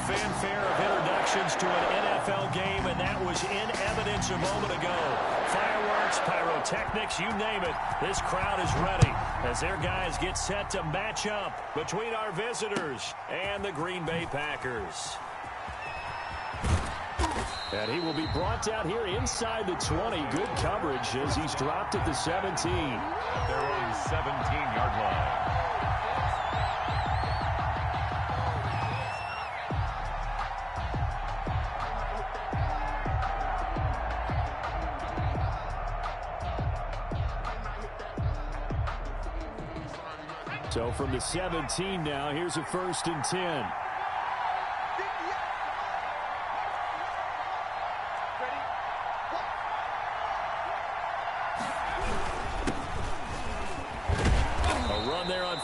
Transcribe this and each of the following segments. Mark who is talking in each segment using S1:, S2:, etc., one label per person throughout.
S1: fanfare of introductions to an NFL game, and that was in evidence a moment ago. Fireworks, pyrotechnics, you name it. This crowd is ready as their guys get set to match up between our visitors and the Green Bay Packers. And he will be brought down here inside the 20. Good coverage as he's dropped at the 17.
S2: They're on the 17-yard line.
S1: So from the 17 now, here's a 1st and 10.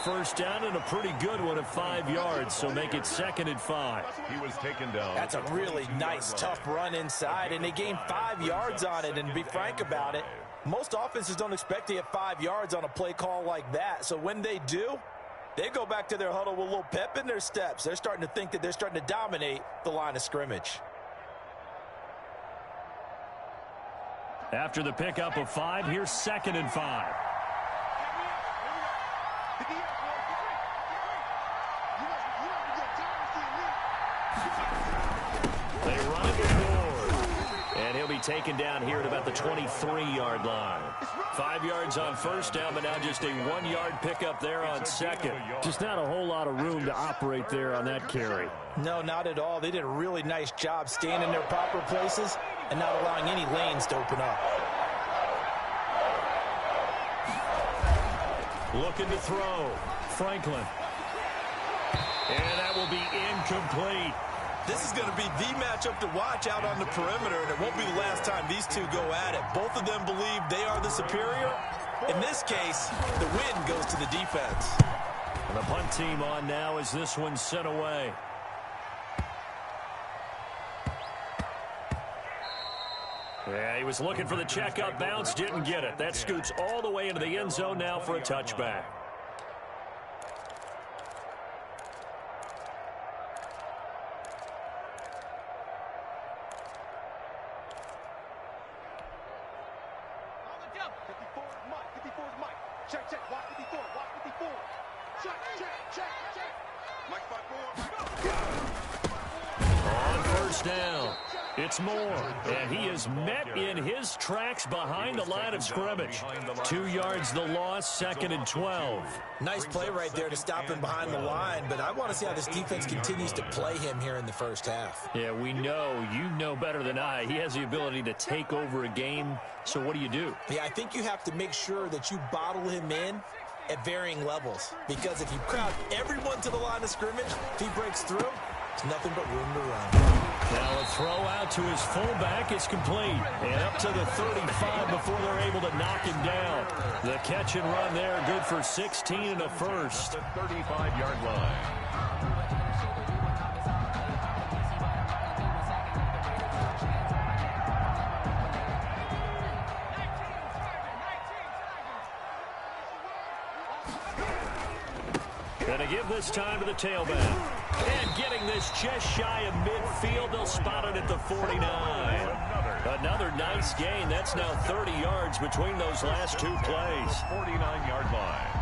S1: First down and a pretty good one at 5 yards, so make it 2nd and 5.
S2: He was taken down.
S3: That's a really nice, tough run inside, and they gained 5 yards on it. And to be frank about it, most offenses don't expect to get 5 yards on a play call like that. So when they do, they go back to their huddle with a little pep in their steps. They're starting to think that they're starting to dominate the line of scrimmage.
S1: After the pickup of 5, here's 2nd and 5. They run it forward. And he'll be taken down here at about the 23-yard line. 5 yards on first down, but now just a 1-yard pickup there on second. Just not a whole lot of room to operate there on that carry.
S3: No, not at all. They did a really nice job staying in their proper places and not allowing any lanes to open up.
S1: Looking to throw. Franklin. And that will be incomplete.
S3: This is going to be the matchup to watch out on the perimeter, and it won't be the last time these two go at it. Both of them believe they are the superior. In this case, the win goes to the defense.
S1: And the punt team on now as this one's sent away. Yeah, he was looking for the checkup bounce, didn't get it. That scoots all the way into the end zone now for a touchback. On first down, it's Moore, and he is met in his tracks behind the line of scrimmage. 2 yards the loss, 2nd and 12.
S3: Nice play right there to stop him behind the line, but I want to see how this defense continues to play him here in the first half.
S1: Yeah, we know, you know better than I, he has the ability to take over a game, so what do you do?
S3: Yeah, I think you have to make sure that you bottle him in at varying levels, because if you crowd everyone to the line of scrimmage, if he breaks through, there's nothing but room to run.
S1: Now a throw out to his fullback is complete, and up to the 35 before they're able to knock him down. The catch and run there, good for 16 and a first.
S2: The 35-yard line.
S1: And to give this time to the tailback. And getting this just shy of midfield, they'll spot it at the 49. Another nice gain. That's now 30 yards between those last two plays.
S2: 49-yard line.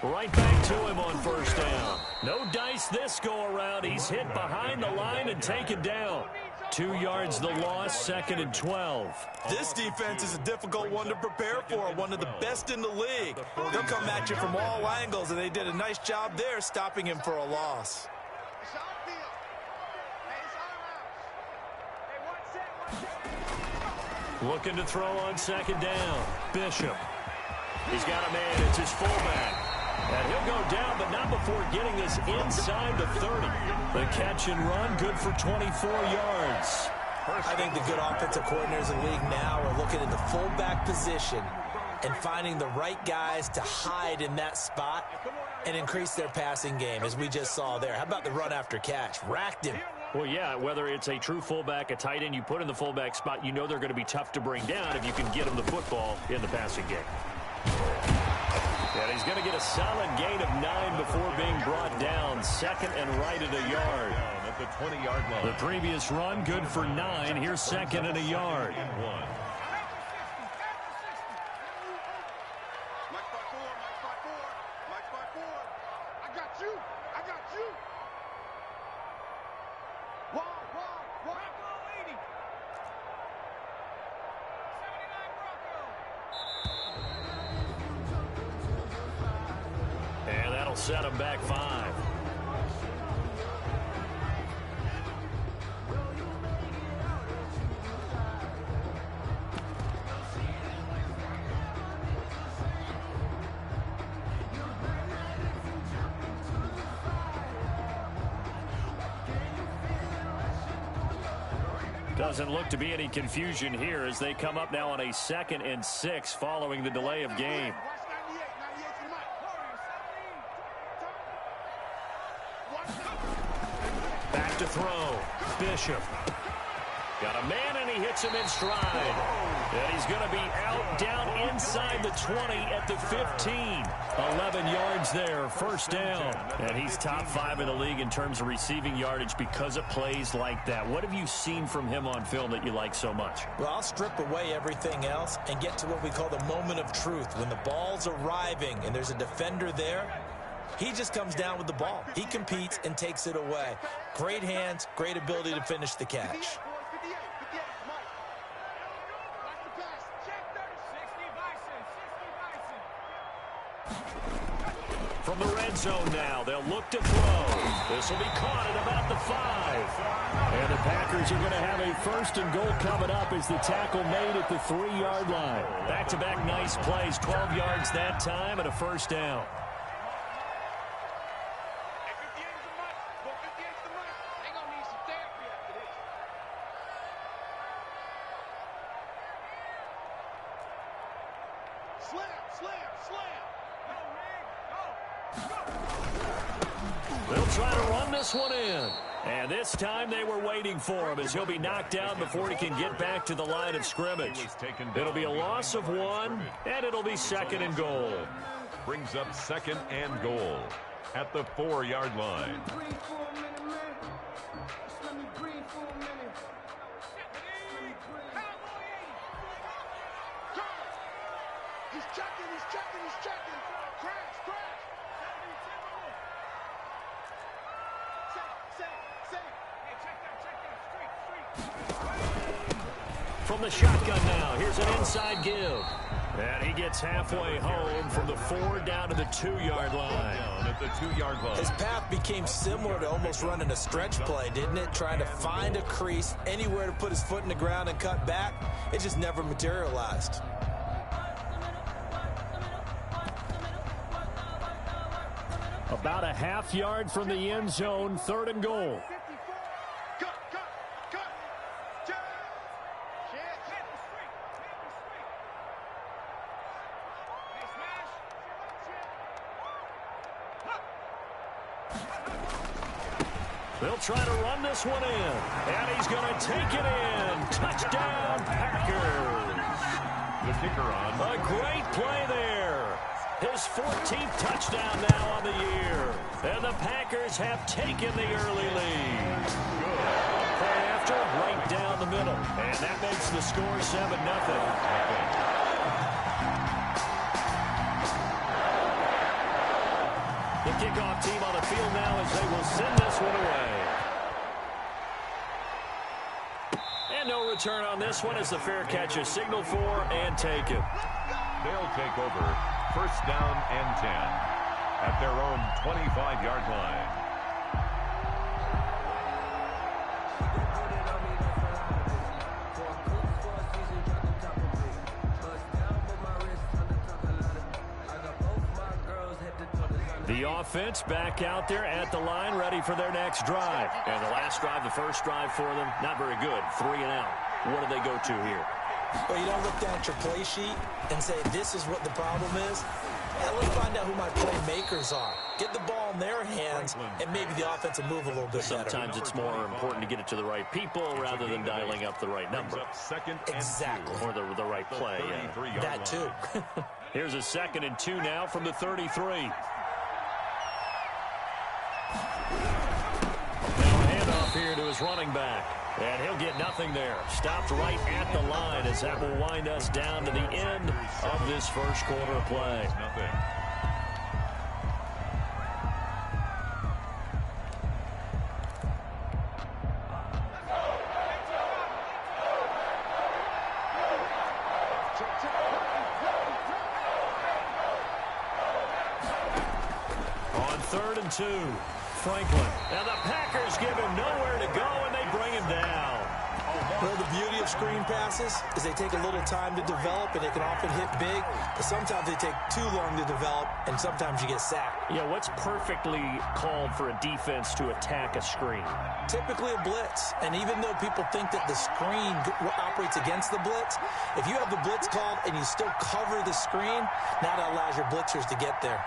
S1: Right back to him on first down. No dice this go-around. He's hit behind the line and taken down. 2 yards the loss, 2nd and 12.
S3: This defense is a difficult one to prepare for, one of the best in the league. They'll come at you from all angles, and they did a nice job there stopping him for a loss.
S1: Looking to throw on 2nd down. Bishop. He's got a man. It's his fullback. And he'll go down, but not before getting this inside the 30. The catch and run, good for 24 yards.
S3: I think the good offensive coordinators in the league now are looking at the fullback position and finding the right guys to hide in that spot and increase their passing game, as we just saw there. How about the run after catch? Racked him.
S1: Well, yeah, whether it's a true fullback, a tight end, you put in the fullback spot, you know they're going to be tough to bring down if you can get them the football in the passing game. And he's going to get a solid gain of 9 before being brought down. Second and right at a yard.
S2: At the 20-yard line.
S1: The previous run, good for 9. Here's second and a yard. And that'll set him back 5. Doesn't look to be any confusion here as they come up now on a 2nd and 6 following the delay of game. Back to throw. Bishop. Got a man, and he hits him in stride. And he's going to be out down inside the 20 at the 15. 11 yards there, first down. And he's top 5 in the league in terms of receiving yardage because of plays like that. What have you seen from him on film that you like so much?
S3: Well, I'll strip away everything else and get to what we call the moment of truth. When the ball's arriving and there's a defender there, he just comes down with the ball. He competes and takes it away. Great hands, great ability to finish the catch.
S1: From the red zone now, they'll look to throw. This will be caught at about the 5. And the Packers are going to have a first and goal coming up as the tackle made at the 3-yard line. Back-to-back nice plays, 12 yards that time and a first down. They'll try to run this one in. And this time they were waiting for him as he'll be knocked down before he can get back to the line of scrimmage. It'll be a loss of 1, and it'll be 2nd and goal.
S2: Brings up 2nd and goal at the 4-yard line.
S1: From the shotgun now, here's an inside give. And he gets halfway home from the 4 down to the 2-yard line.
S2: Down at the 2-yard line.
S3: His path became similar to almost running a stretch play, didn't it? Trying to find a crease, anywhere to put his foot in the ground and cut back. It just never materialized.
S1: About a half yard from the end zone, 3rd and goal. They'll try to run this one in, and he's going to take it in. Touchdown, Packers.
S2: The kicker on.
S1: A great play there. His 14th touchdown now on the year. And the Packers have taken the early lead. Good. Play after, right down the middle. And that makes the score 7-0. The kickoff team on the field now as they will send this one away. And no return on this one as the fair catch is signaled for and taken.
S2: They'll take over 1st down and 10 at their own 25-yard line.
S1: The offense back out there at the line, ready for their next drive. And the last drive, the first drive for them, not very good. 3 and out. What do they go to here?
S3: Well, you don't look down at your play sheet and say, this is what the problem is. Yeah, let's find out who my playmakers are. Get the ball in their hands, and maybe the offense will move a little bit better.
S1: Sometimes it's more important to get it to the right people rather than dialing up the right number.
S3: Exactly.
S1: Or the right play.
S3: That too.
S1: Here's a 2nd and 2 now from the 33. Now a handoff here to his running back. And he'll get nothing there. Stopped right at the line as that will wind us down to the end of this first quarter of play. On 3rd and 2. Franklin. Now the Packers give him nowhere to go, and they bring him down.
S3: Well, the beauty of screen passes is they take a little time to develop, and they can often hit big, but sometimes they take too long to develop, and sometimes you get sacked.
S1: Yeah, what's perfectly called for a defense to attack a screen?
S3: Typically a blitz, and even though people think that the screen operates against the blitz, if you have the blitz called and you still cover the screen, now that allows your blitzers to get there.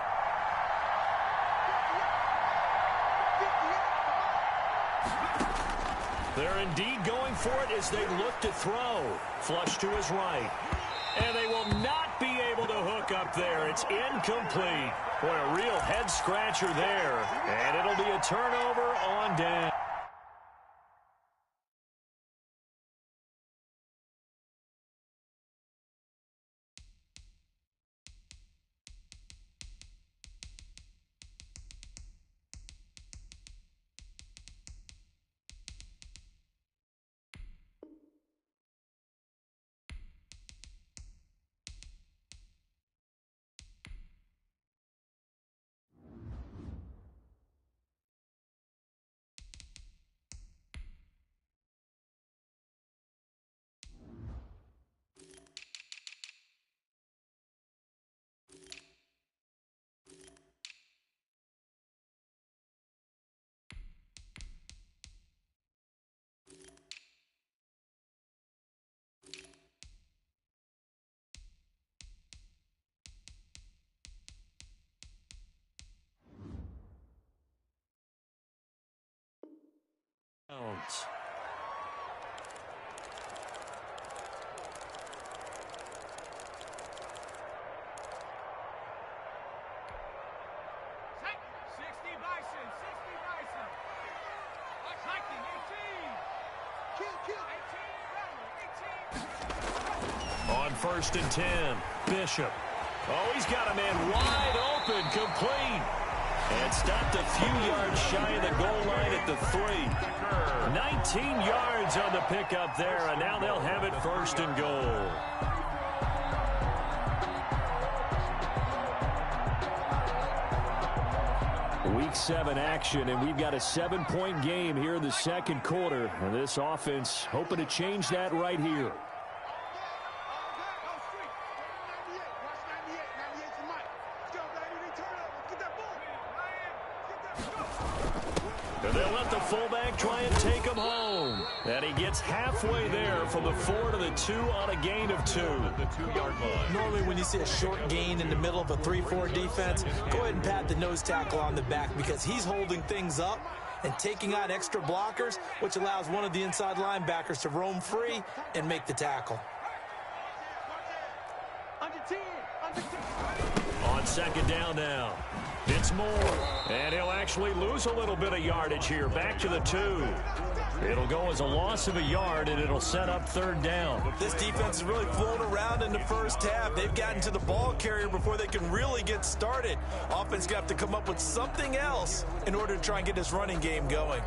S1: They're indeed going for it as they look to throw. Flush to his right. And they will not be able to hook up there. It's incomplete. Boy, a real head-scratcher there. And it'll be a turnover on down. On 1st and 10, Bishop. Oh, he's got a man wide open, complete. And stopped a few yards shy of the goal line at the 3. 19 yards on the pickup there, and now they'll have it 1st and goal. Week 7 action, and we've got a 7-point game here in the 2nd quarter. And this offense hoping to change that right here. And they'll let the fullback try and take him home. And he gets halfway there from the 4 to the 2 on a gain of 2. The 2-yard line.
S3: Normally when you see a short gain in the middle of a 3-4 defense, go ahead and pat the nose tackle on the back because he's holding things up and taking out extra blockers, which allows one of the inside linebackers to roam free and make the tackle.
S1: On 2nd down now, it's Moore. And he'll actually lose a little bit of yardage here. Back to the 2. It'll go as a loss of a yard, and it'll set up 3rd down.
S3: This defense has really flown around in the first half. They've gotten to the ball carrier before they can really get started. Offense going to have to come up with something else in order to try and get this running game going.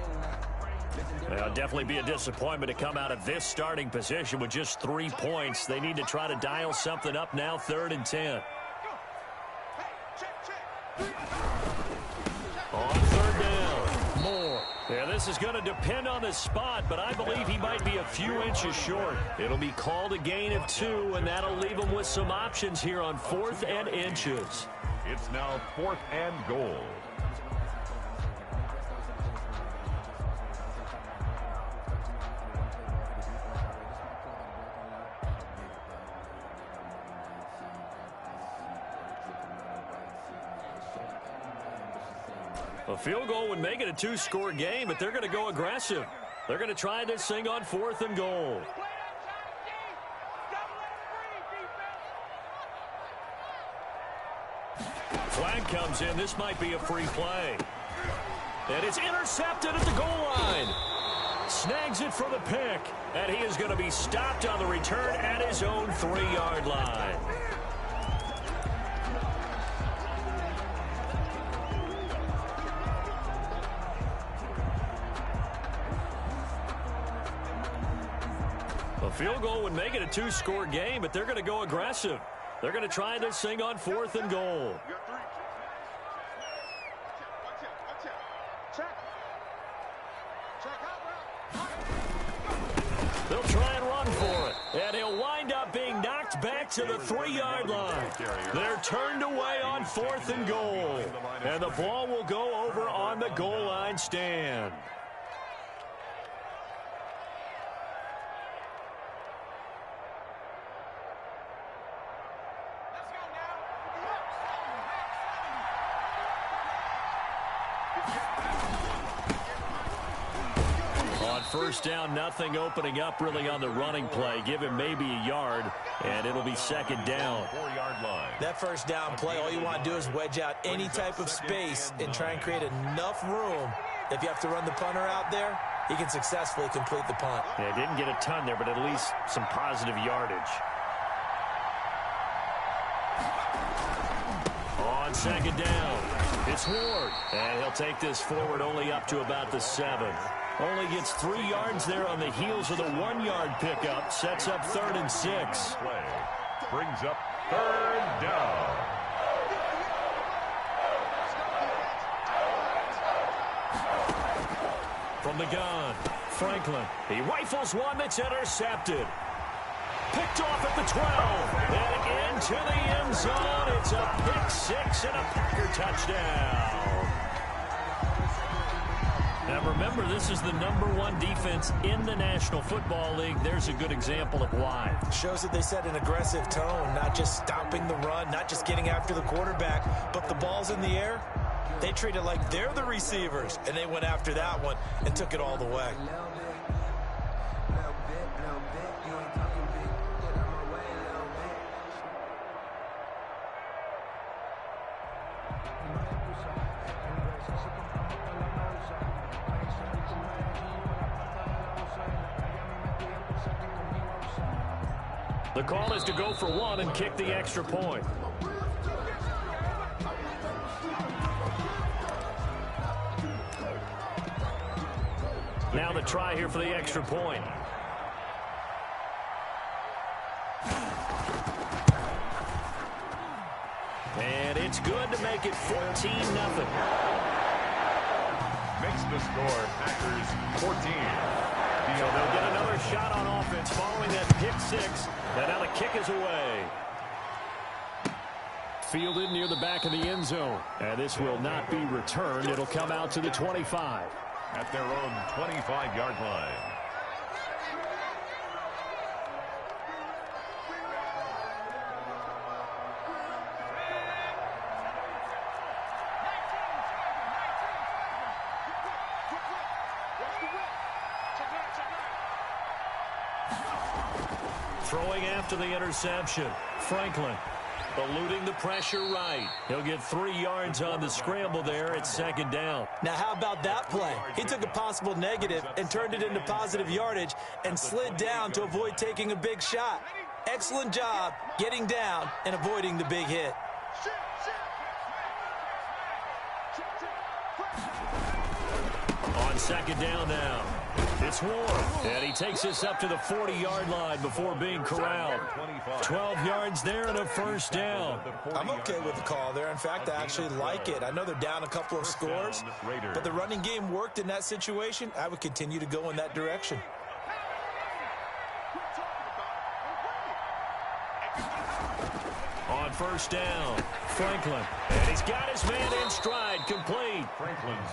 S1: Well, definitely be a disappointment to come out of this starting position with just 3 points. They need to try to dial something up now, 3rd and 10. On 3rd down, Moore. Yeah, this is going to depend on the spot, but I believe he might be a few inches short. It'll be called a gain of 2, and that'll leave him with some options here on 4th and inches.
S2: It's now 4th and goal.
S1: A field goal would make it a 2-score game, but they're going to go aggressive. They're going to try this thing on 4th and goal. Flag comes in. This might be a free play. And it's intercepted at the goal line. Snags it for the pick. And he is going to be stopped on the return at his own 3-yard line. A field goal would make it a 2-score game, but they're going to go aggressive. They're going to try this thing on 4th and goal. They'll try and run for it. And he'll wind up being knocked back to the 3-yard line. They're turned away on 4th and goal. And the ball will go over on the goal line stand. First down, nothing opening up really on the running play. Give him maybe a yard, and it'll be 2nd down.
S2: 4-yard line.
S3: That first down play, all you want to do is wedge out any type of space and try and create enough room. If you have to run the punter out there, he can successfully complete the punt.
S1: Yeah, didn't get a ton there, but at least some positive yardage. On 2nd down, it's Ward. And he'll take this forward only up to about the 7. Only gets 3 yards there on the heels of the 1-yard pickup. Sets up 3rd and 6.
S2: Play brings up 3rd down.
S1: From the gun, Franklin. He rifles one that's intercepted. Picked off at the 12. And into the end zone. It's a pick 6 and a Packer touchdown. Now remember, this is the #1 defense in the National Football League. There's a good example of why.
S3: Shows that they set an aggressive tone, not just stopping the run, not just getting after the quarterback, but the ball's in the air. They treat it like they're the receivers, and they went after that one and took it all the way.
S1: The call is to go for 1 and kick the extra point. Now the try here for the extra point. And it's good to make it 14-0.
S2: Makes the score Packers 14.
S1: So they'll get another shot on offense following that pick 6. And now the kick is away. Fielded near the back of the end zone. And this will not be returned. It'll come out to the 25.
S2: At their own 25-yard line.
S1: Throwing after the interception, Franklin eluding the pressure right. He'll get 3 yards on the scramble there at 2nd down.
S3: Now how about that play? He took a possible negative and turned it into positive yardage and slid down to avoid taking a big shot. Excellent job getting down and avoiding the big hit.
S1: On 2nd down now, it's Ward. And he takes this up to the 40-yard line before being corralled. 12 yards there and a first down.
S3: I'm okay with the call there. In fact, I actually like it. I know they're down a couple of scores, but the running game worked in that situation. I would continue to go in that direction.
S1: On first down. Franklin. And he's got his man in stride, complete.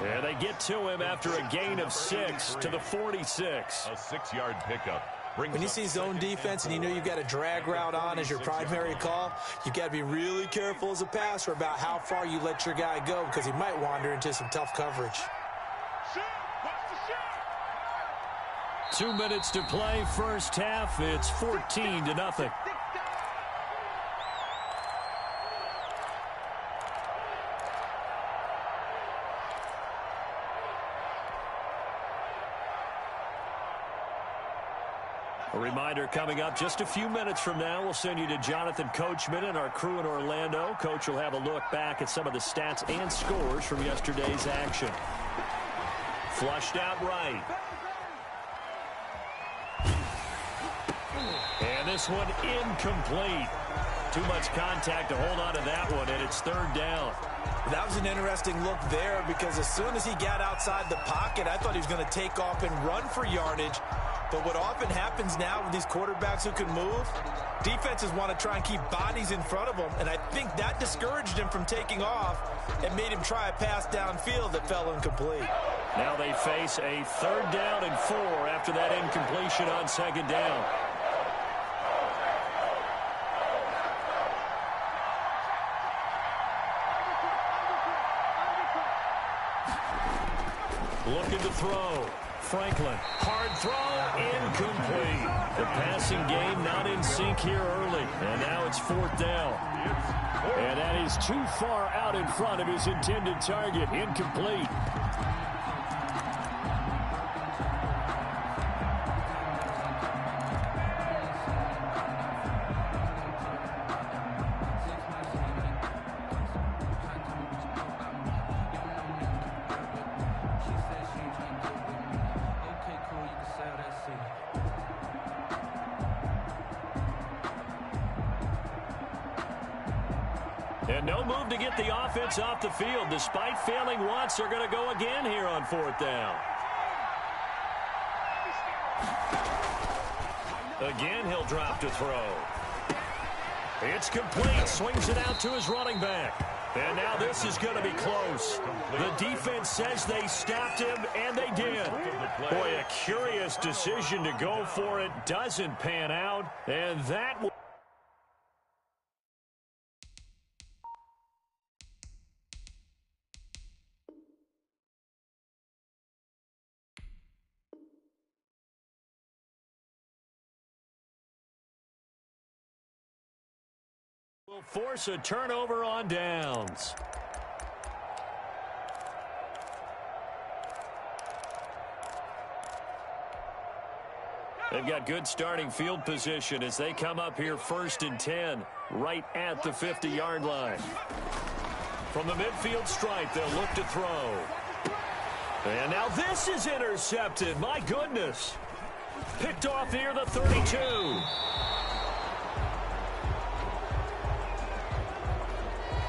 S1: And they get to him after a gain of 6 to the 46.
S2: A 6-yard pickup.
S3: When you see zone defense and you know you've got a drag route on as your primary call, you've got to be really careful as a passer about how far you let your guy go because he might wander into some tough coverage.
S1: 2 minutes to play, first half. It's 14-0. A reminder coming up just a few minutes from now. We'll send you to Jonathan Coachman and our crew in Orlando. Coach will have a look back at some of the stats and scores from yesterday's action. Flushed out right. And this one incomplete. Too much contact to hold on to that one, and it's third down.
S3: That was an interesting look there because as soon as he got outside the pocket, I thought he was going to take off and run for yardage. But what often happens now with these quarterbacks who can move, defenses want to try and keep bodies in front of them, and I think that discouraged him from taking off and made him try a pass downfield that fell incomplete.
S1: Now they face a 3rd down and 4 after that incompletion on 2nd down. Looking to throw. Franklin. Hard throw. Incomplete. The passing game not in sync here early. And now it's 4th down. And that is too far out in front of his intended target. Incomplete. And no move to get the offense off the field. Despite failing once, they're going to go again here on 4th down. Again, he'll drop to throw. It's complete. Swings it out to his running back. And now this is going to be close. The defense says they stopped him, and they did. Boy, a curious decision to go for it. Doesn't pan out. And that will... will force a turnover on downs. They've got good starting field position as they come up here 1st and 10, right at the 50-yard line. From the midfield stripe, they'll look to throw. And now this is intercepted. My goodness. Picked off near the 32.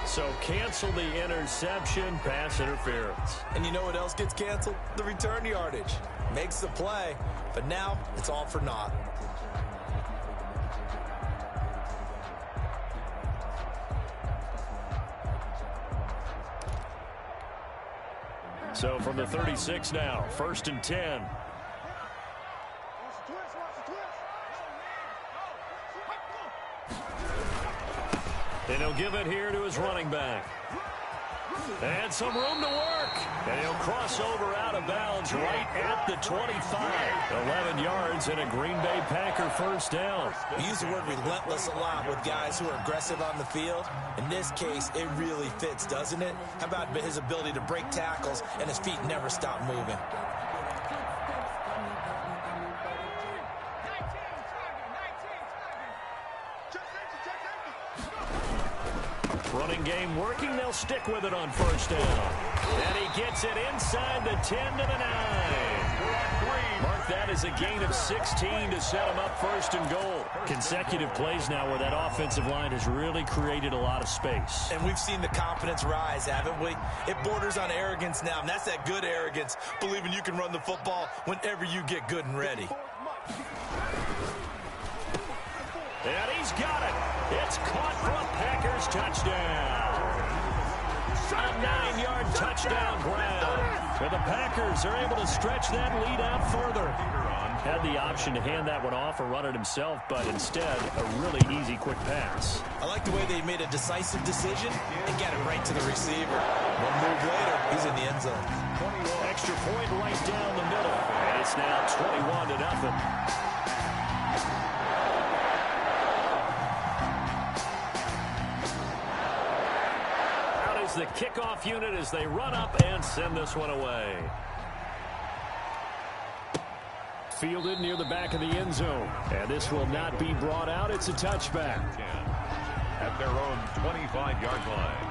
S1: So cancel the interception, pass interference.
S3: And you know what else gets canceled? The return yardage. Makes the play, but now it's all for naught.
S1: So from the 36 now, 1st and 10. And he'll give it here to his running back. And some room to work. And he'll cross over out of bounds right at the 25. 11 yards and a Green Bay Packer 1st down.
S3: We use the word relentless a lot with guys who are aggressive on the field. In this case, it really fits, doesn't it? How about his ability to break tackles and his feet never stop moving?
S1: Running game working. They'll stick with it on 1st down. And he gets it inside the 10 to the 9. Mark that as a gain of 16 to set him up 1st and goal. Consecutive plays now where that offensive line has really created a lot of space.
S3: And we've seen the confidence rise, haven't we? It borders on arrogance now, and that's that good arrogance, believing you can run the football whenever you get good and ready.
S1: And he's got it. It's caught for a Packers touchdown. A 9-yard touchdown grab. So the Packers are able to stretch that lead out further. Had the option to hand that one off or run it himself, but instead, a really easy, quick pass.
S3: I like the way they made a decisive decision and got it right to the receiver. One move later, he's in the end zone.
S1: Extra point right down the middle. And it's now 21-0. The kickoff unit as they run up and send this one away. Fielded near the back of the end zone. And this will not be brought out. It's a touchback.
S2: At their own 25-yard line.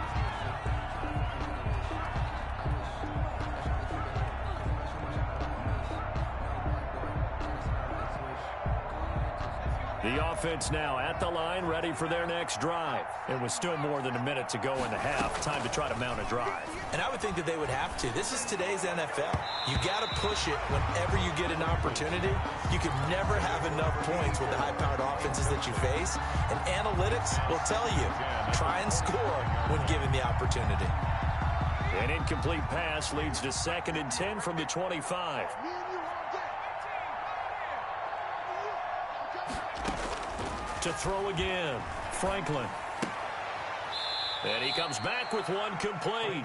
S1: The offense now at the line, ready for their next drive. It was still more than a minute to go in the half. Time to try to mount a drive.
S3: And I would think that they would have to. This is today's NFL. You got to push it whenever you get an opportunity. You can never have enough points with the high-powered offenses that you face. And analytics will tell you, try and score when given the opportunity.
S1: An incomplete pass leads to 2nd and 10 from the 25. To throw again, Franklin. And he comes back with one complete.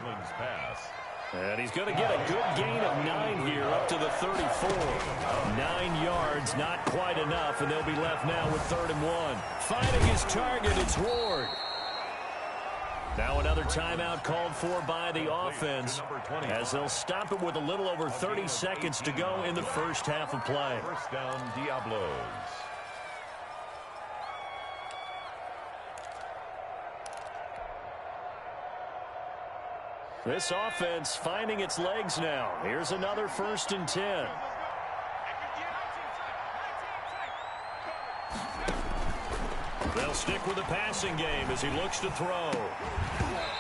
S1: And he's going to get a good gain of 9 here up to the 34. 9 yards, not quite enough, and they'll be left now with 3rd and 1. Finding his target, it's Ward. Now another timeout called for by the offense as they'll stop it with a little over 30 seconds to go in the first half of play.
S2: First down, Diablos.
S1: This offense finding its legs now. Here's another 1st and 10. They'll stick with the passing game as he looks to throw.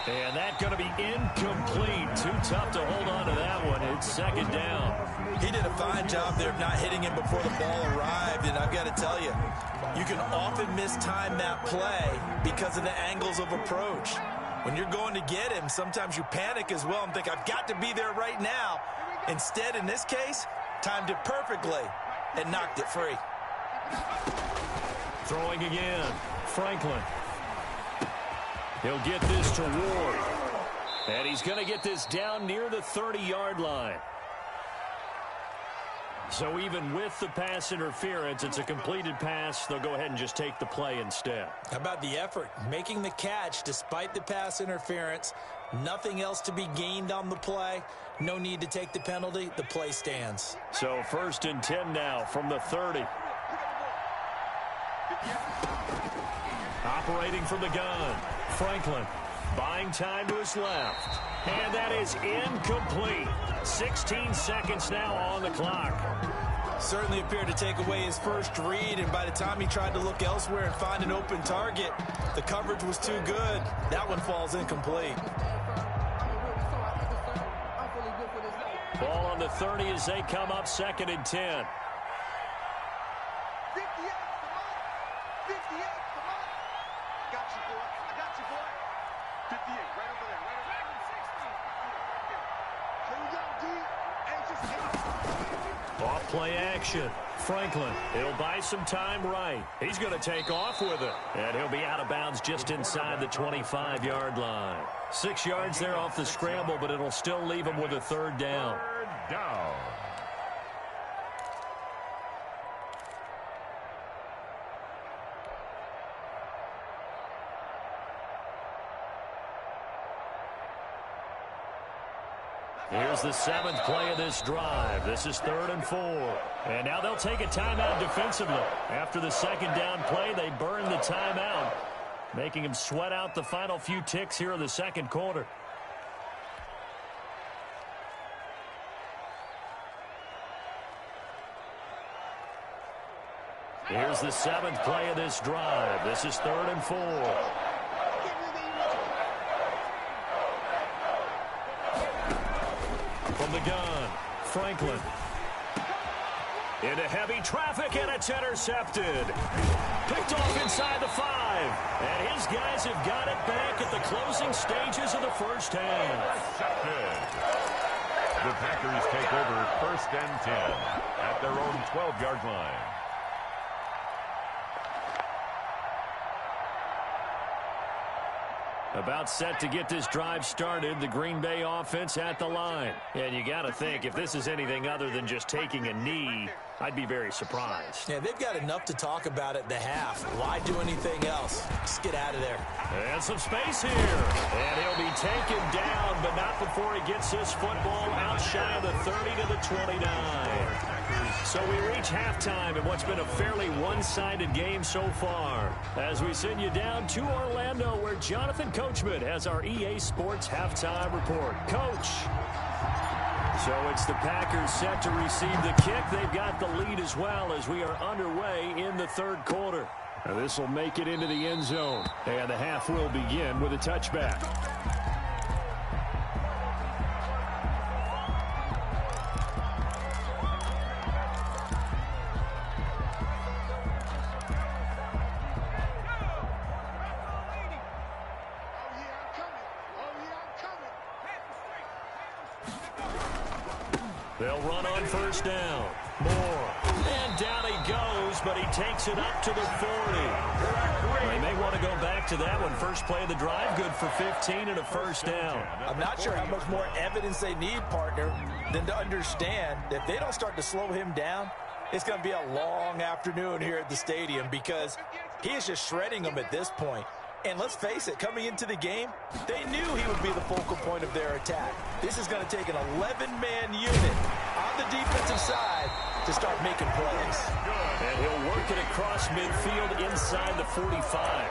S1: And that's going to be incomplete. Too tough to hold on to that one. It's 2nd down.
S3: He did a fine job there of not hitting him before the ball arrived. And I've got to tell you, you can often mistime that play because of the angles of approach. When you're going to get him, sometimes you panic as well and think, I've got to be there right now. Instead, in this case, timed it perfectly and knocked it free.
S1: Throwing again, Franklin. He'll get this to Ward. And he's going to get this down near the 30-yard line. So even with the pass interference, it's a completed pass. They'll go ahead and just take the play instead.
S3: How about the effort? Making the catch despite the pass interference. Nothing else to be gained on the play. No need to take the penalty. The play stands.
S1: So 1st and 10 now from the 30. Operating from the gun, Franklin buying time to his left. And that is incomplete. 16 seconds now on the clock.
S3: Certainly appeared to take away his first read, and by the time he tried to look elsewhere and find an open target, the coverage was too good. That one falls incomplete.
S1: Ball on the 30 as they come up 2nd and 10. Off-play action. Franklin, he'll buy some time right. He's going to take off with it. And he'll be out of bounds just inside the 25-yard line. 6 yards there off the scramble, but it'll still leave him with a 3rd down.
S2: 3rd down.
S1: Here's the 7th play of this drive. This is 3rd and 4. And now they'll take a timeout defensively. After the 2nd down play, they burn the timeout, making him sweat out the final few ticks here in the 2nd quarter. Here's the 7th play of this drive. This is 3rd and 4. From the gun, Franklin. Into heavy traffic, and it's intercepted. Picked off inside the 5. And his guys have got it back at the closing stages of the first half.
S2: Intercepted. The Packers take over 1st and 10 at their own 12-yard line.
S1: About set to get this drive started, the Green Bay offense at the line. And you got to think, if this is anything other than just taking a knee, I'd be very surprised.
S3: Yeah, they've got enough to talk about at the half. Why do anything else? Just get out of there.
S1: And some space here. And he'll be taken down, but not before he gets this football out shy of the 30 to the 29. So we reach halftime in what's been a fairly one-sided game so far, as we send you down to Orlando, where Jonathan Coachman has our EA Sports halftime report. Coach. So it's the Packers set to receive the kick. They've got the lead as well as we are underway in the third quarter. Now this will make it into the end zone, and the half will begin with a touchback. They'll run on first down. Moore. And down he goes, but he takes it up to the 40. They may want to go back to that one. First play of the drive, good for 15 and a first down.
S3: I'm not sure how much more evidence they need, partner, than to understand that if they don't start to slow him down, it's going to be a long afternoon here at the stadium, because he is just shredding them at this point. And let's face it, coming into the game, they knew he would be the focal point of their attack. This is going to take an 11-man unit on the defensive side to start making plays.
S1: And he'll work it across midfield inside the 45.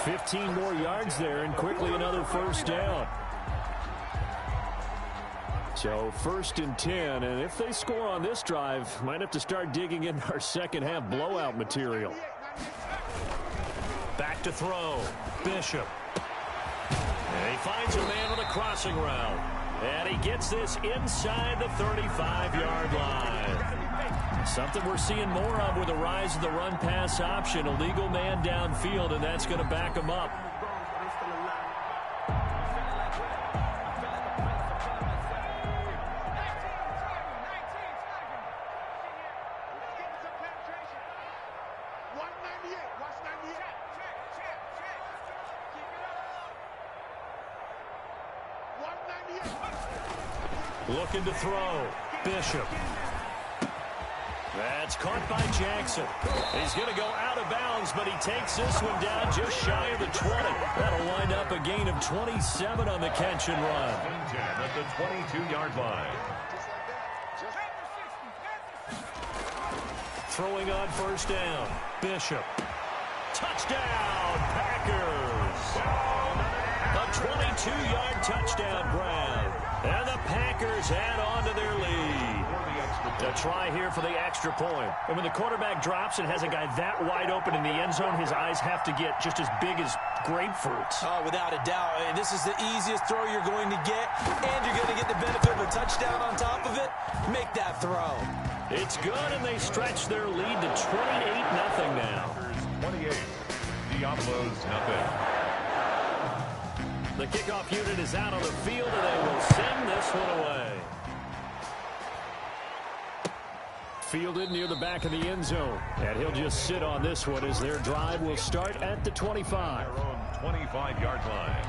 S1: 15 more yards there, and quickly another first down. So 1st and 10, and if they score on this drive, might have to start digging in our second half blowout material. Back to throw. Bishop. And he finds a man with a crossing route. And he gets this inside the 35-yard line. Something we're seeing more of with the rise of the run-pass option. A legal man downfield, and that's going to back him up. Looking to throw. Bishop. That's caught by Jackson. He's going to go out of bounds, but he takes this one down just shy of the 20. That'll wind up a gain of 27 on the catch and run.
S2: At the 22-yard line.
S1: Throwing on first down. Bishop. Touchdown, Packers. A 22-yard touchdown grab. And the Packers add on to their lead. A try here for the extra point. And when the quarterback drops and has a guy that wide open in the end zone, his eyes have to get just as big as grapefruits.
S3: Oh, without a doubt. This is the easiest throw you're going to get, and you're going to get the benefit of a touchdown on top of it. Make that throw.
S1: It's good, and they stretch their lead to 28-0 now.
S2: 28. Diablos nothing.
S1: The kickoff unit is out on the field, and they will send this one away. Fielded near the back of the end zone. And he'll just sit on this one as their drive will start at the 25.
S2: Their own 25-yard line.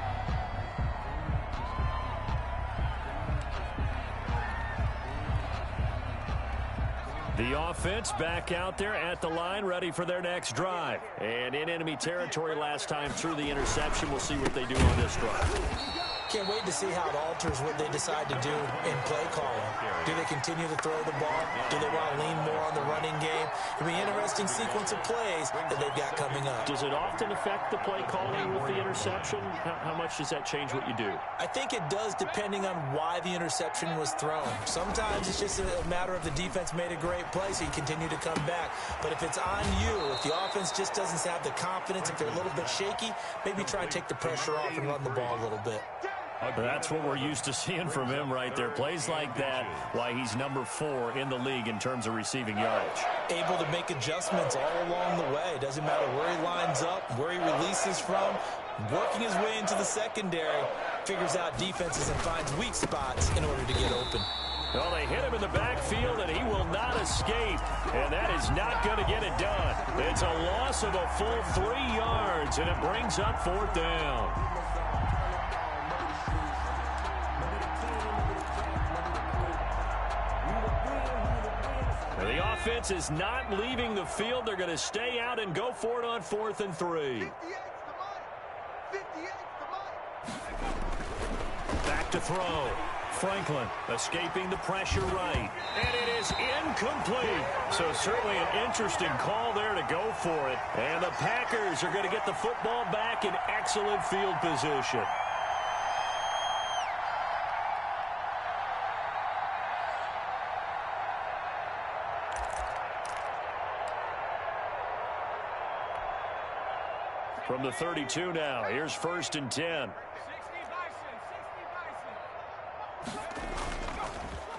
S1: The offense back out there at the line, ready for their next drive. And in enemy territory last time through the interception. We'll see what they do on this drive.
S3: Can't wait to see how it alters what they decide to do in play calling. Do they continue to throw the ball? Do they want to lean more on the running game? It'll be an interesting sequence of plays that they've got coming up.
S1: Does it often affect the play calling with the interception? How much does that change what you do?
S3: I think it does, depending on why the interception was thrown. Sometimes it's just a matter of the defense made a great play, so you continue to come back. But if it's on you, if the offense just doesn't have the confidence, if they're a little bit shaky, maybe try and take the pressure off and run the ball a little bit.
S1: That's what we're used to seeing from him right there. Plays like that, why he's number 4 in the league in terms of receiving yardage.
S3: Able to make adjustments all along the way. Doesn't matter where he lines up, where he releases from. Working his way into the secondary, figures out defenses and finds weak spots in order to get open.
S1: Well, they hit him in the backfield, and he will not escape. And that is not going to get it done. It's a loss of a full 3 yards, and it brings up 4th down. The offense is not leaving the field. They're going to stay out and go for it on 4th and 3. Back to throw. Franklin escaping the pressure right. And it is incomplete. So certainly an interesting call there to go for it. And the Packers are going to get the football back in excellent field position. From the 32 now, here's 1st and 10.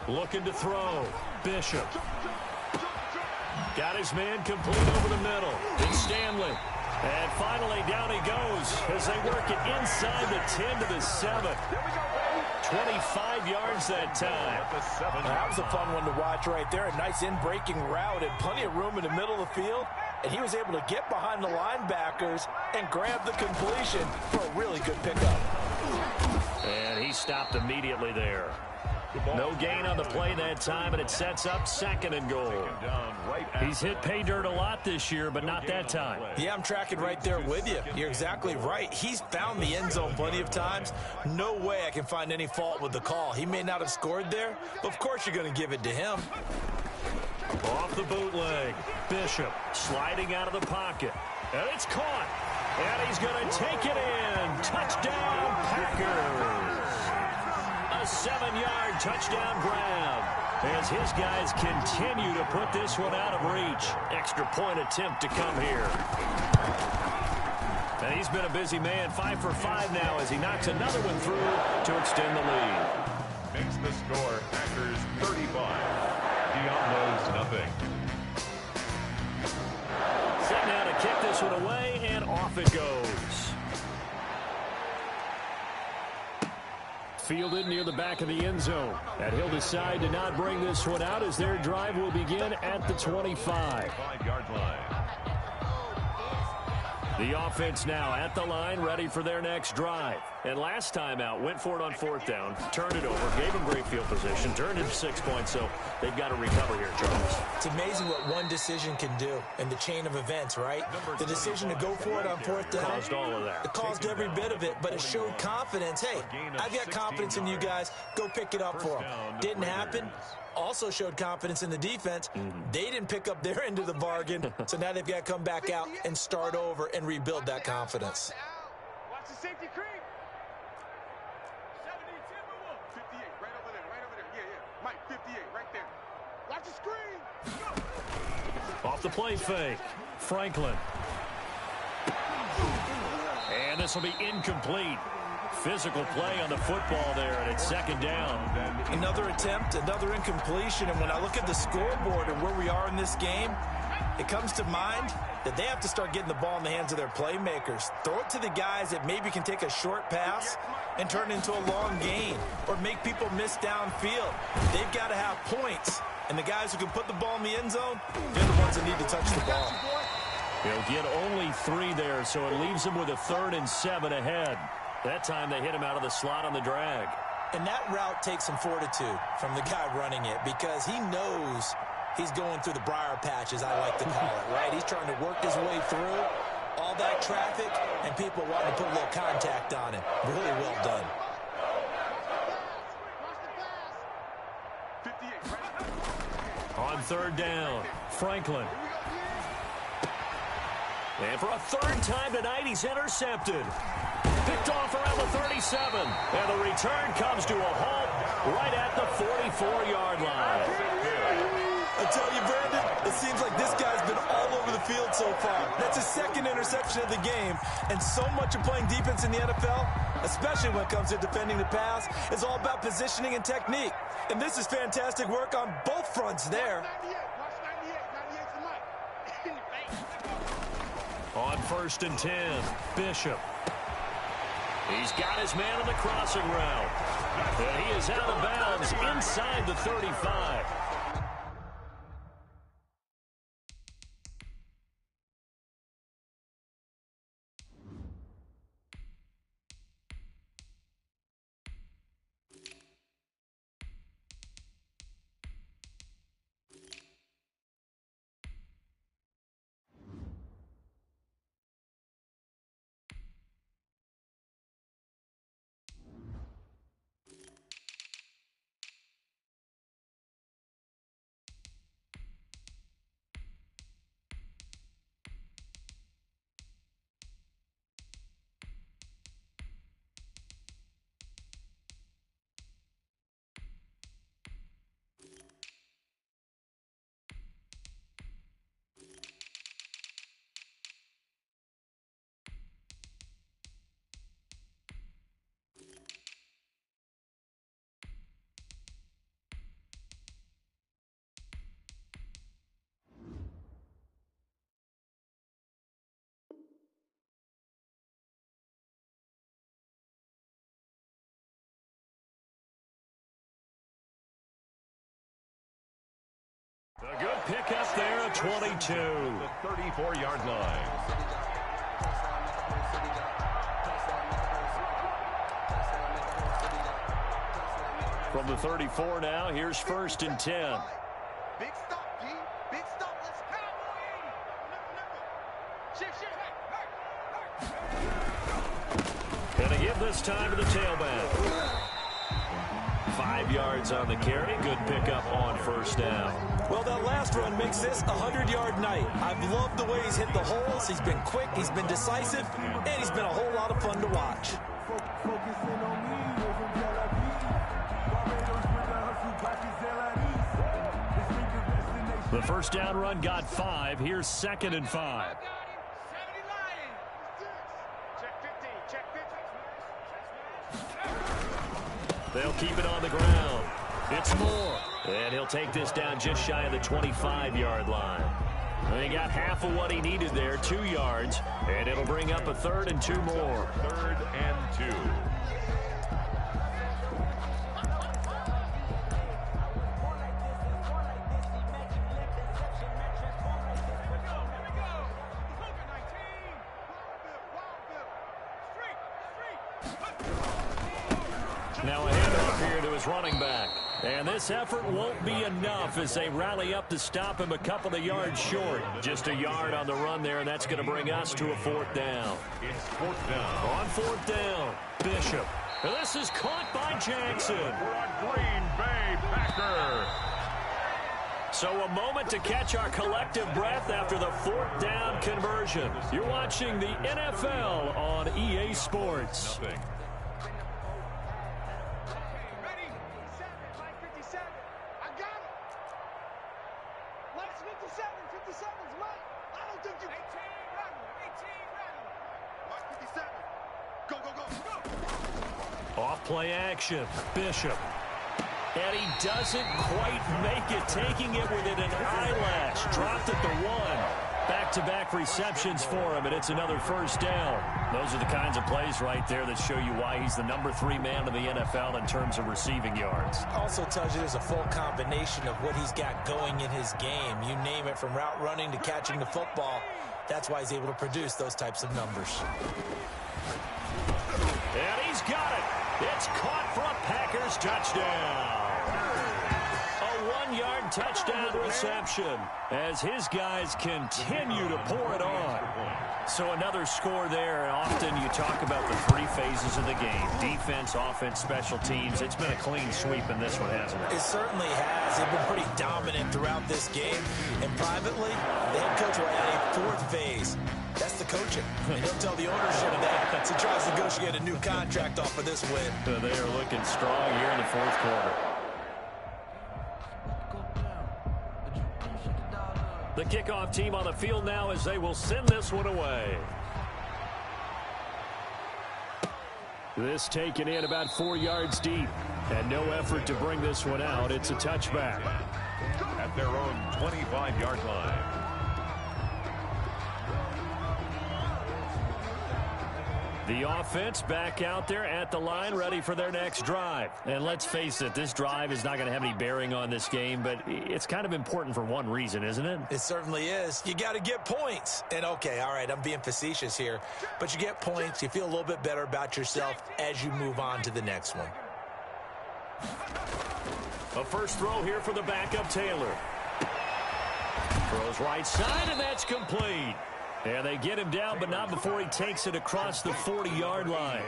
S1: Looking to throw. Bishop. Got his man complete over the middle. It's Stanley. And finally down he goes as they work it inside the 10 to the 7. 25 yards that time.
S3: That was a fun one to watch right there. A nice in-breaking route and plenty of room in the middle of the field. And he was able to get behind the linebackers and grab the completion for a really good pickup.
S1: And he stopped immediately there. No gain on the play that time, and it sets up 2nd and goal. He's hit pay dirt a lot this year, but not that time.
S3: Yeah, I'm tracking right there with you. You're exactly right. He's found the end zone plenty of times. No way I can find any fault with the call. He may not have scored there, but of course you're going to give it to him.
S1: Off the bootleg. Bishop sliding out of the pocket. And it's caught. And he's going to take it in. Touchdown, Packers. A 7-yard touchdown grab as his guys continue to put this one out of reach. Extra point attempt to come here. And he's been a busy man. 5 for 5 now as he knocks another one through to extend the lead.
S2: Makes the score Packers 35. Diablos nothing.
S1: Set now to kick this one away, and off it goes. Fielded near the back of the end zone. And he'll decide to not bring this one out as their drive will begin at the 25.
S2: 5-yard line.
S1: The offense now at the line, ready for their next drive. And last time out, went for it on 4th down, turned it over, gave them great field position, turned it 6 points, so they've got to recover here, Charles.
S3: It's amazing what one decision can do in the chain of events, right? The decision to go for it on 4th down.
S1: Caused all of that.
S3: It caused every bit of it, but it showed confidence. Hey, I've got confidence in you guys. Go pick it up for them. Didn't happen. Also showed confidence in the defense. They didn't pick up their end of the bargain, so now they've got to come back out and start over and rebuild that confidence.
S4: Watch the safety creep. 58, right over there. Yeah. Mike, 58, right there. Watch the screen.
S1: Off the play fake. Franklin. And this will be incomplete. Physical play on the football there, and it's 2nd down.
S3: Another attempt, another incompletion, and when I look at the scoreboard and where we are in this game, it comes to mind that they have to start getting the ball in the hands of their playmakers. Throw it to the guys that maybe can take a short pass and turn it into a long gain or make people miss downfield. They've got to have points, and the guys who can put the ball in the end zone, they're the ones that need to touch the ball.
S1: He'll get only 3 there, so it leaves him with a 3rd and 7 ahead. That time they hit him out of the slot on the drag.
S3: And that route takes some fortitude from the guy running it because he knows he's going through the briar patch, as I like to call it, right? He's trying to work his way through all that traffic, and people want to put a little contact on him. Really well done.
S1: On 3rd down, Franklin. And for a 3rd time tonight, he's intercepted. Picked off around the 37. And the return comes to a halt right at the 44-yard line.
S3: A tell you, Brandon, it seems like this guy's been all over the field so far. That's his second interception of the game, and so much of playing defense in the NFL, especially when it comes to defending the pass, is all about positioning and technique. And this is fantastic work on both fronts there.
S1: On 1st and 10, Bishop. He's got his man on the crossing route. And he is out of bounds inside the 35. A good pickup there at 22.
S2: The 34-yard line.
S1: From the 34 now, here's 1st and 10.
S4: Big stop, G. Big stop. Let's cowboy 80. Shift.
S1: Gonna give this time to the tailback. 5 yards on the carry. Good pickup on 1st down.
S3: Well, that last run makes this a 100-yard night. I've loved the way he's hit the holes. He's been quick, he's been decisive, and he's been a whole lot of fun to watch.
S1: The 1st down run got 5. Here's 2nd and 5. They'll keep it on the ground. It's Moore. And he'll take this down just shy of the 25-yard line. And he got half of what he needed there, 2 yards. And it'll bring up a 3rd and 2 more.
S2: 3rd and 2.
S1: Now a handoff here to his running back. And this effort won't be enough as they rally up to stop him a couple of yards short. Just a yard on the run there, and that's going to bring us to a 4th down.
S2: It's 4th down.
S1: On 4th down, Bishop. And this is caught by Jackson.
S2: For a Green Bay Packer.
S1: So a moment to catch our collective breath after the 4th down conversion. You're watching the NFL on EA Sports.
S2: Nothing.
S1: Off play action, Bishop. And he doesn't quite make it, taking it within an eyelash. Dropped at the 1. Back-to-back receptions for him, and it's another 1st down. Those are the kinds of plays right there that show you why he's the number 3 man in the NFL in terms of receiving yards.
S3: Also tells you there's a full combination of what he's got going in his game. You name it, from route running to catching the football. That's why he's able to produce those types of numbers.
S1: And he's got it. It's caught for a Packers touchdown. A 1-yard touchdown reception as his guys continue to pour it on. So another score there. Often you talk about the 3 phases of the game: defense, offense, special teams. It's been a clean sweep in this one, hasn't it?
S3: It certainly has. They've been pretty dominant throughout this game. And privately, the head coach will add a 4th phase. That's the coaching. And he'll tell the ownership that as he tries to negotiate a new contract off of this win.
S1: They are looking strong here in the 4th quarter. The kickoff team on the field now as they will send this one away. This taken in about 4 yards deep. And no effort to bring this one out. It's a touchback.
S2: At their own 25-yard line.
S1: The offense back out there at the line, ready for their next drive. And let's face it, this drive is not going to have any bearing on this game, but it's kind of important for one reason, isn't it?
S3: It certainly is. You got to get points. And, okay, all right, I'm being facetious here. But you get points, you feel a little bit better about yourself as you move on to the next one.
S1: A first throw here for the backup, Taylor. Throws right side, and that's complete. And they get him down, but not before he takes it across the 40-yard line.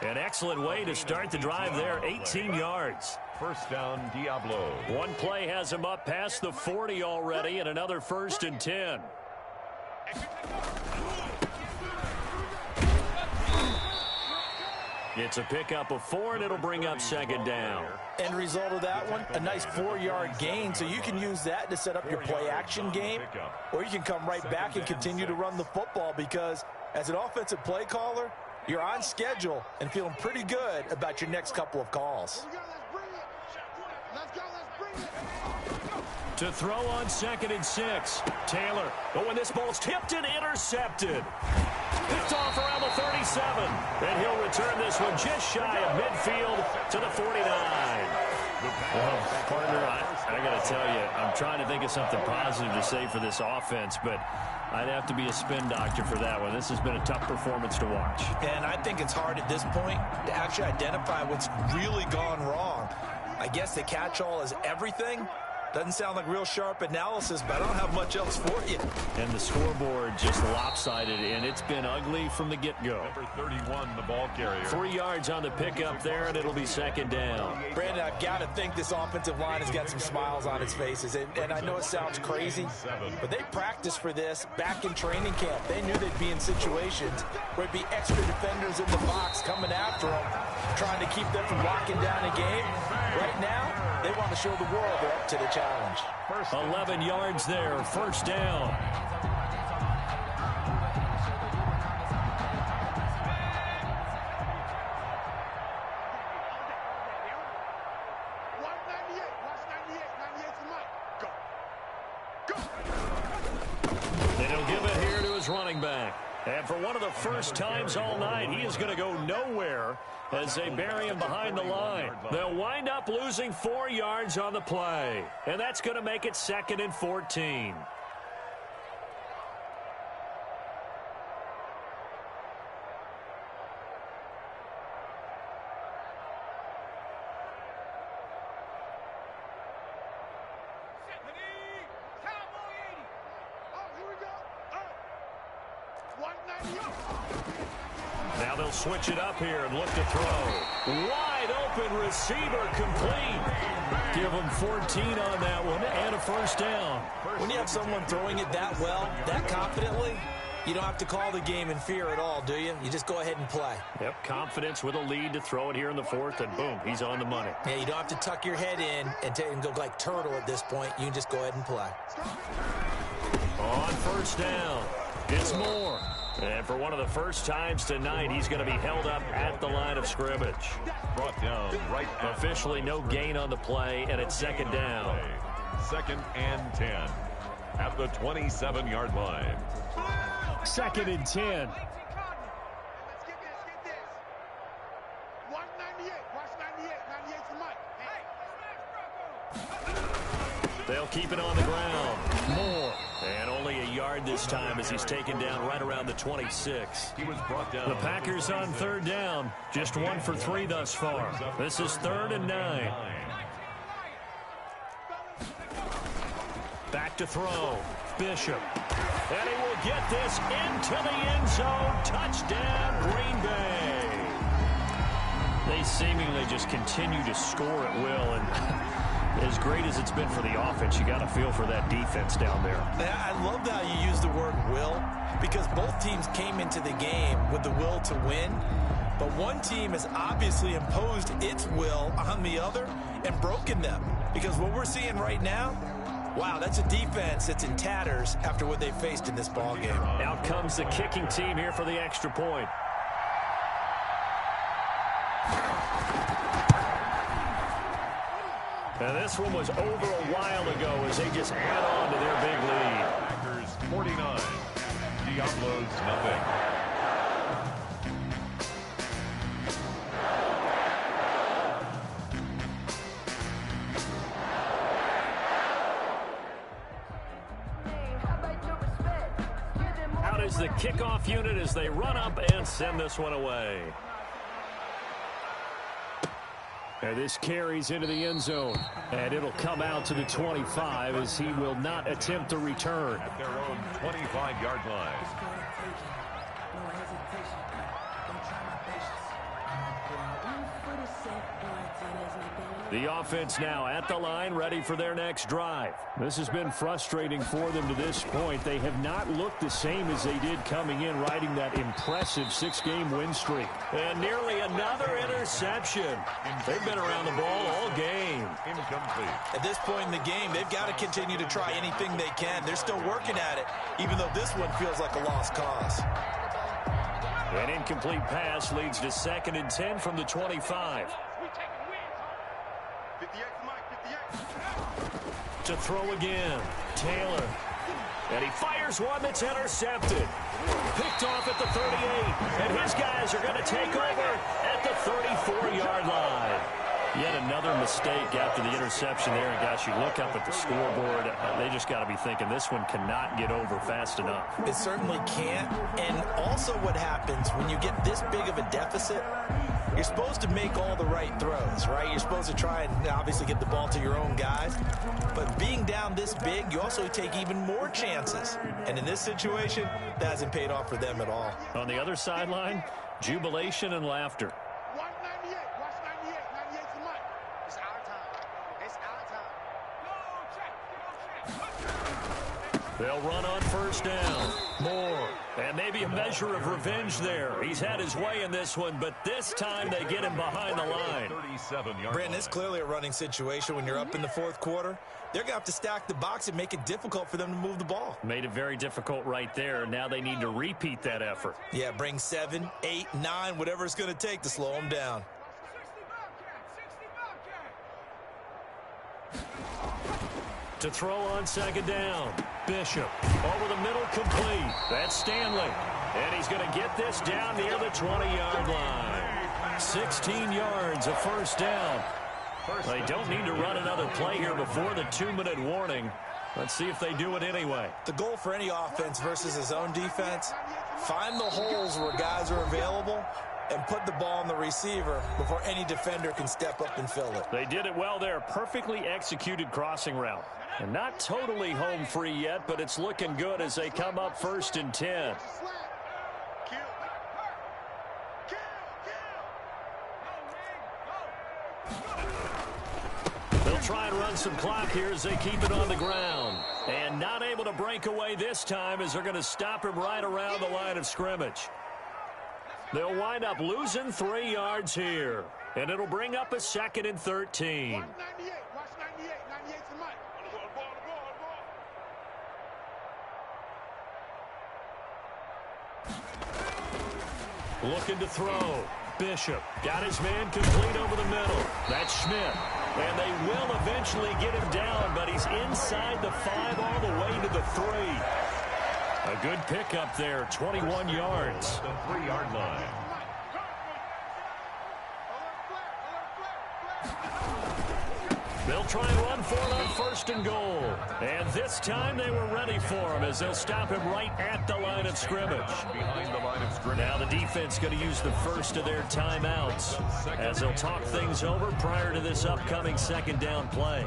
S1: An excellent way to start the drive there, 18 yards.
S2: First down, Diablo.
S1: One play has him up past the 40 already, and another 1st and 10. It's a pickup of 4, and it'll bring up 2nd down.
S3: End result of that one, a nice 4-yard gain, so you can use that to set up your play-action game, or you can come right back and continue to run the football because as an offensive play caller, you're on schedule and feeling pretty good about your next couple of calls.
S1: To throw on 2nd and 6. Taylor. But when this ball's tipped and intercepted. Picked off around the 37. And he'll return this one just shy of midfield to the 49. Well, partner, I got to tell you, I'm trying to think of something positive to say for this offense, but I'd have to be a spin doctor for that one. This has been a tough performance to watch.
S3: And I think it's hard at this point to actually identify what's really gone wrong. I guess the catch-all is everything. Doesn't sound like real sharp analysis, but I don't have much else for you.
S1: And the scoreboard just lopsided, and it's been ugly from the get-go.
S2: Number 31, the ball carrier.
S1: 3 yards on the pickup there, and it'll be 2nd down.
S3: Brandon, I've got to think this offensive line has got some smiles on its faces. And I know it sounds crazy, but they practiced for this back in training camp. They knew they'd be in situations where it'd be extra defenders in the box coming after them, trying to keep them from locking down a game. Right now, they want to show the world they're up to the challenge.
S1: 11 yards there, 1st down. And he'll give it here to his running back. And for one of the first times all night, he is going to go nowhere as they bury him behind the line. They'll wind up losing 4 yards on the play. And that's going to make it 2nd and 14. Now they'll switch it up here and look to throw. Wide open receiver complete. Give them 14 on that one and a 1st down.
S3: When you have someone throwing it that well, that confidently, you don't have to call the game in fear at all, do you? You just go ahead and play.
S1: Yep, confidence with a lead to throw it here in the 4th, and boom, he's on the money.
S3: Yeah, you don't have to tuck your head in and go like turtle at this point. You can just go ahead and play.
S1: On 1st down, it's Moore. And for one of the first times tonight, he's going to be held up at the line of scrimmage.
S2: Brought down right.
S1: Officially no gain on the play, and it's 2nd down.
S2: 2nd and 10 at the 27-yard line.
S1: 2nd and 10. They'll keep it on the ground. Moore. And only a yard this time as he's taken down right around the 26.
S2: He was brought down.
S1: The Packers on 3rd down. Just 1 for 3 thus far. This is 3rd and 9. Back to throw. Bishop. And he will get this into the end zone. Touchdown, Green Bay. They seemingly just continue to score at will, and as great as it's been for the offense, you got to feel for that defense down there.
S3: I love how you use the word will, because both teams came into the game with the will to win, but one team has obviously imposed its will on the other and broken them, because what we're seeing right now, Wow, that's a defense that's in tatters after what they faced in this ballgame.
S1: Out comes the kicking team here for the extra point. And this one was over a while ago as they just add on to their big lead.
S2: Packers 49, Diablos nothing.
S1: Out is the kickoff unit as they run up and send this one away. And this carries into the end zone. And it'll come out to the 25 as he will not attempt to return.
S2: At their own 25-yard line. The
S1: offense now at the line, ready for their next drive. This has been frustrating for them to this point. They have not looked the same as they did coming in, riding that impressive 6-game win streak. And nearly another interception. They've been around the ball all game.
S2: Incomplete.
S3: At this point in the game, they've got to continue to try anything they can. They're still working at it, even though this one feels like a lost cause.
S1: An incomplete pass leads to 2nd and 10 from the 25. To throw again, Taylor. And he fires one that's intercepted. Picked off at the 38. And his guys are going to take over at the 34-yard line. Yet another mistake after the interception there. And gosh, you look up at the scoreboard, they just got to be thinking this one cannot get over fast enough.
S3: It certainly can't. And also what happens when you get this big of a deficit, you're supposed to make all the right throws, right? You're supposed to try and obviously get the ball to your own guys. But being down this big, you also take even more chances. And in this situation, that hasn't paid off for them at all.
S1: On the other sideline, jubilation and laughter.
S4: Watch 98. Watch 98. 98's the mic. It's our time. It's our time.
S1: They'll run on first down. Moore. And maybe a measure of revenge there. He's had his way in this one, but this time they get him behind the line.
S2: 37-yard
S3: Brandon, it's clearly a running situation when you're up in the fourth quarter. They're going to have to stack the box and make it difficult for them to move the ball.
S1: Made it very difficult right there. Now they need to repeat that effort.
S3: Yeah, bring 7, 8, 9, whatever it's going to take to slow them down.
S1: To throw on 2nd down. Bishop over the middle, complete. That's Stanley. And he's going to get this down near the 20-yard line. 16 yards, a first down. They don't need to run another play here before the 2-minute warning. Let's see if they do it anyway.
S3: The goal for any offense versus his own defense, find the holes where guys are available and put the ball on the receiver before any defender can step up and fill it.
S1: They did it well there. Perfectly executed crossing route. And not totally home free yet, but it's looking good as they come up 1st and 10. They'll try and run some clock here as they keep it on the ground. And not able to break away this time as they're going to stop him right around the line of scrimmage. They'll wind up losing 3 yards here. And it'll bring up a 2nd and 13.
S4: Watch 98. Watch 98. 98's the mic.
S1: Looking to throw. Bishop got his man complete over the middle. That's Schmidt. And they will eventually get him down, but he's inside the 5 all the way to the 3. A good pickup there, 21 yards.
S2: The 3-yard line.
S1: They'll try and run for it on 1st and goal. And this time they were ready for him as they'll stop him right at the line of scrimmage.
S2: Behind the line of scrimmage.
S1: Now the defense going to use the first of their timeouts as they'll talk things over prior to this upcoming 2nd down play.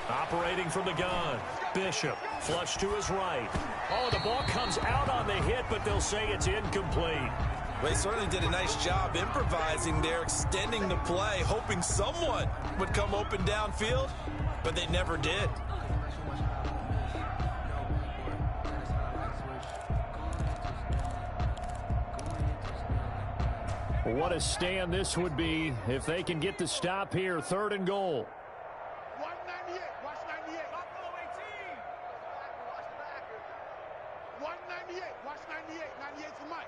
S1: Operating from the gun. Bishop, flush to his right. Oh, the ball comes out on the hit, but they'll say it's incomplete.
S3: They certainly did a nice job improvising there, extending the play, hoping someone would come open downfield, but they never did.
S1: What a stand this would be if they can get the stop here. 3rd and goal.
S4: 198. Watch 98. 198. Watch 98. 98 for Mike.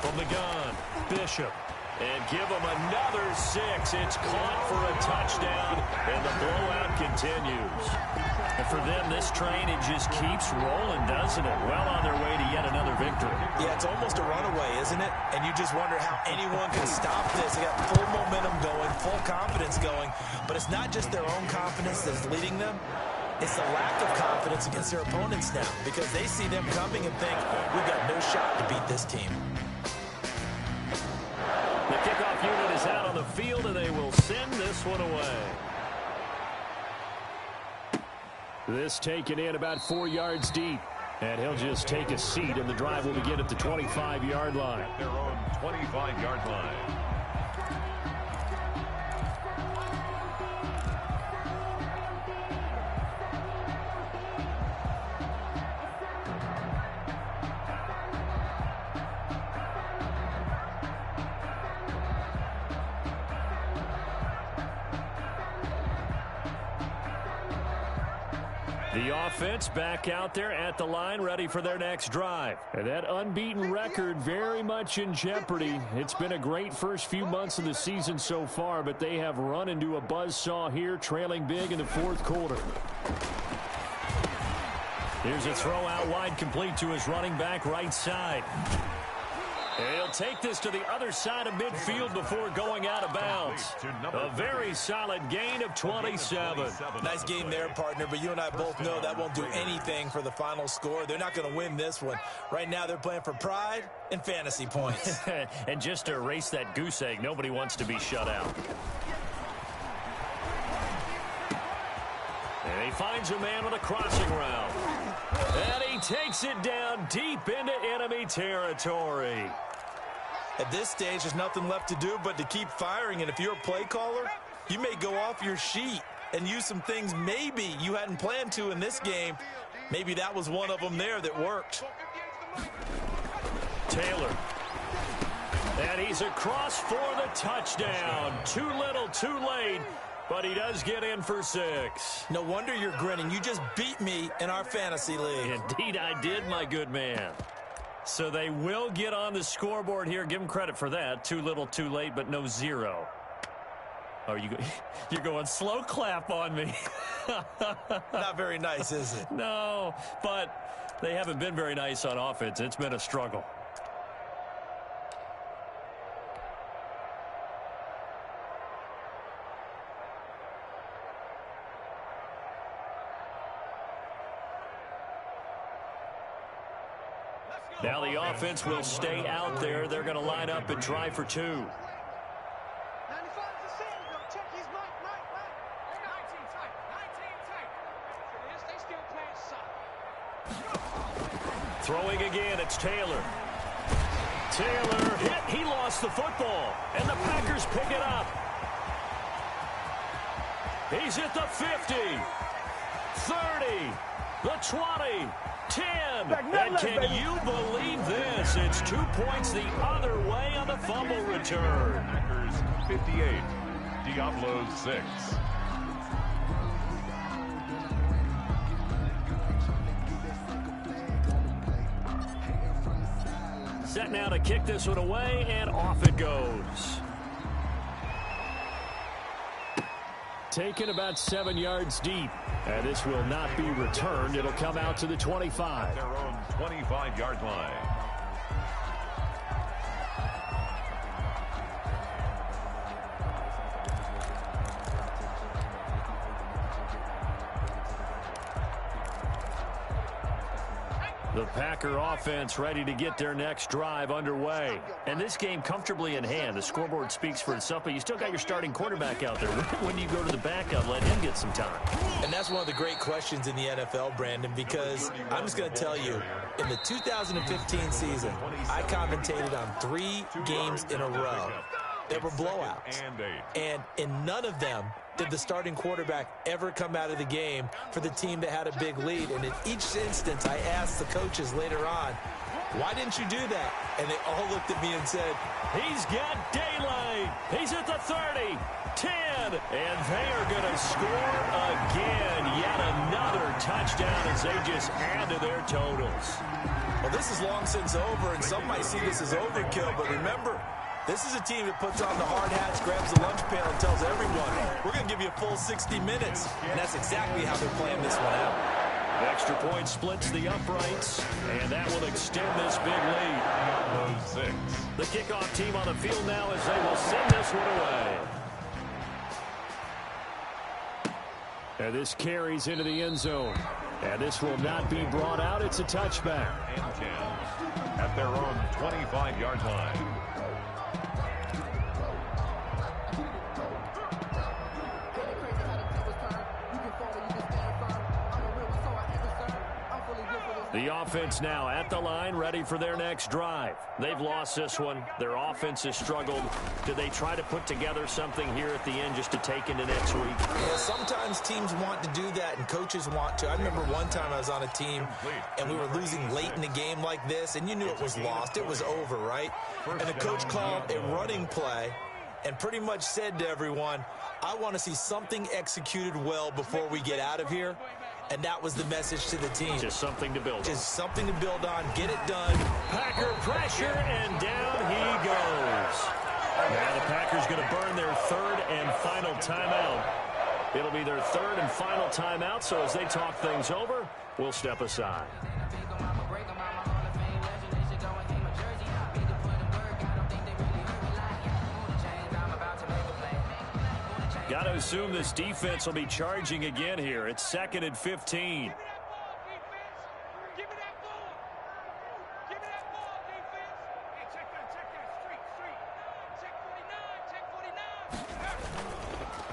S1: From the gun, Bishop. And give them another 6. It's caught for a touchdown, and the blowout continues. And for them, this train, it just keeps rolling, doesn't it? Well on their way to yet another victory.
S3: Yeah, it's almost a runaway, isn't it? And you just wonder how anyone can stop this. They got full momentum going, full confidence going. But it's not just their own confidence that's leading them. It's the lack of confidence against their opponents now, because they see them coming and think, we've got no shot to beat this team.
S1: The kickoff unit is out on the field, and they will send this one away. This taken in about 4 yards deep. And he'll just take a seat, and the drive will begin at the 25-yard line.
S2: At their own 25-yard line.
S1: The offense back out there at the line, ready for their next drive. And that unbeaten record very much in jeopardy. It's been a great first few months of the season so far, but they have run into a buzzsaw here, trailing big in the 4th quarter. Here's a throw out wide, complete to his running back right side. He'll take this to the other side of midfield before going out of bounds. A very solid gain of 27.
S3: Nice game there, partner, but you and I both know that won't do anything for the final score. They're not going to win this one. Right now, they're playing for pride and fantasy points.
S1: And just to erase that goose egg, nobody wants to be shut out. And he finds a man with a crossing route. And he takes it down deep into enemy territory.
S3: At this stage, there's nothing left to do but to keep firing. And if you're a play caller, you may go off your sheet and use some things maybe you hadn't planned to in this game. Maybe that was one of them there that worked.
S1: Taylor. And he's across for the touchdown. Too little, too late. But he does get in for 6.
S3: No wonder you're grinning. You just beat me in our fantasy league.
S1: Indeed I did, my good man. So they will get on the scoreboard here. Give them credit for that. Too little, too late, but no 0. Oh, you're going slow clap on me.
S3: Not very nice, is it?
S1: No, but they haven't been very nice on offense. It's been a struggle. Now the offense will stay out there. They're going to line up and try for 2. Throwing again, it's Taylor. Taylor hit. He lost the football, and the Packers pick it up. He's at the 50, 30, the 20, 10. And can you believe this? It's 2 points the other way on the fumble return.
S2: Packers 58, Diablo 6.
S1: Set now to kick this one away, and off it goes. Taken about 7 yards deep. And this will not be returned. It'll come out to the 25.
S2: Their own 25-yard line.
S1: The Packer offense ready to get their next drive underway. And this game comfortably in hand. The scoreboard speaks for itself, but you still got your starting quarterback out there. When do you go to the backup, let him get some time?
S3: And that's one of the great questions in the NFL, Brandon, because I'm just going to tell you, in the 2015 season, I commentated on 3 games in a row. They were blowouts. And in none of them did the starting quarterback ever come out of the game for the team that had a big lead. And in each instance, I asked the coaches later on, Why didn't you do that? And they all looked at me and said,
S1: he's got daylight. He's at the 30, 10, and they are going to score again. Yet another touchdown as they just add to their totals.
S3: Well, this is long since over, and some might see this as overkill, but remember, this is a team that puts on the hard hats, grabs the lunch pail, and tells everyone, we're going to give you a full 60 minutes. And that's exactly how they're playing this one out.
S1: The extra point splits the uprights, and that will extend this big lead.
S2: 6.
S1: The kickoff team on the field now as they will send this one away. And this carries into the end zone. And this will not be brought out. It's a touchback.
S2: And 10 at their own 25-yard line.
S1: The offense now at the line, ready for their next drive. They've lost this one. Their offense has struggled. Do they try to put together something here at the end just to take into next week?
S3: Yeah, sometimes teams want to do that, and coaches want to. I remember one time I was on a team, and we were losing late in the game like this, and you knew it was lost. It was over, right? And the coach called a running play and pretty much said to everyone, I want to see something executed well before we get out of here. And that was the message to the team.
S1: Just something to build on.
S3: Just something to build on. Get it done.
S1: Packer pressure, and down he goes. Now the Packers going to burn their third and final timeout. It'll be their third and final timeout, so as they talk things over, we'll step aside. Got to assume this defense will be charging again here. It's 2nd and 15.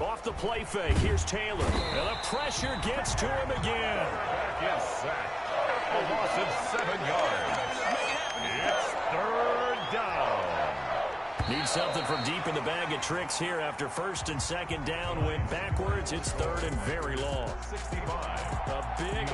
S1: Off the play fake, here's Taylor. And the pressure gets to him again.
S2: Back is sacked. A loss of 7 yards. It's 3rd down.
S1: Need something from deep in the bag of tricks here after 1st and 2nd down went backwards. It's 3rd and very long.
S2: 65.
S1: A big